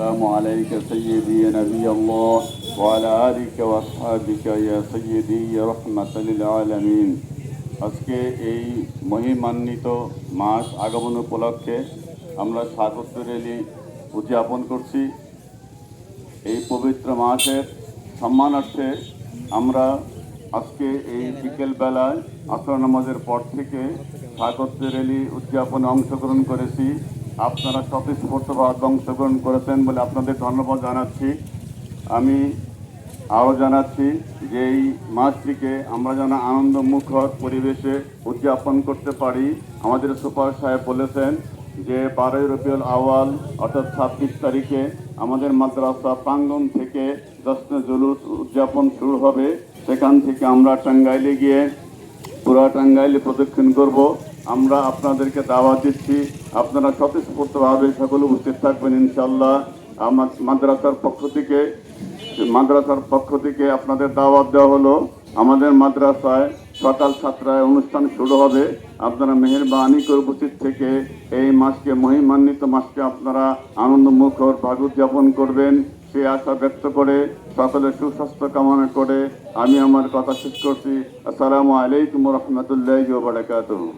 السلام عليك سيدي يا نبي الله وعلى آلك وأصحابك يا سيدي يا رحمة للعالمين। আজকে এই মহিমান্বিত মাস আগমন উপলক্ষে আমরা স্বাগত র্যালি উদযাপন করছি। এই পবিত্র মাসের সম্মানার্থে আমরা আজকে এই বিকেলবেলায় আসর নামাজের পর থেকে স্বাগত র্যালি উদযাপনে অংশগ্রহণ করেছি। আপনারা স্বতঃস্ফূর্তভাবে অংশগ্রহণ করেছেন বলে আপনাদের ধন্যবাদ জানাচ্ছি। আমি আরও জানাচ্ছি যে এই মাসটিকে আমরা যেন আনন্দমুখর পরিবেশে উদযাপন করতে পারি। আমাদের সুপার সাহেব বলেছেন যে 12 রবিউল আউয়াল অর্থাৎ 26 তারিখে আমাদের মাদ্রাসা প্রাঙ্গণ থেকে জশ্নে জুলুস উদযাপন শুরু হবে। সেখান থেকে আমরা টাঙ্গাইলে গিয়ে পুরা টাঙ্গাইলে প্রদক্ষিণ করব। আমরা আপনাদেরকে দাওয়াত দিচ্ছি, আপনারা স্বতঃস্ফূর্তভাবে সকলে উপস্থিত থাকবেন ইনশাআল্লাহ। আমার মাদ্রাসার পক্ষ থেকে আপনাদের দাওয়াত দেওয়া হলো। আমাদের মাদ্রাসায় সকাল 7টায় অনুষ্ঠান শুরু হবে। আপনারা মেহেরবানি করে উপস্থিত থেকে এই মাসকে মহিমান্বিত মাসকে আপনারা আনন্দমুখর ভাবে উদযাপন করবেন সে আশা ব্যক্ত করে সকলের সুস্বাস্থ্য কামনা করে আমি আমার কথা শেষ করছি। আসসালামু আলাইকুম ওয়া রাহমাতুল্লাহি ওয়া বারাকাতুহু।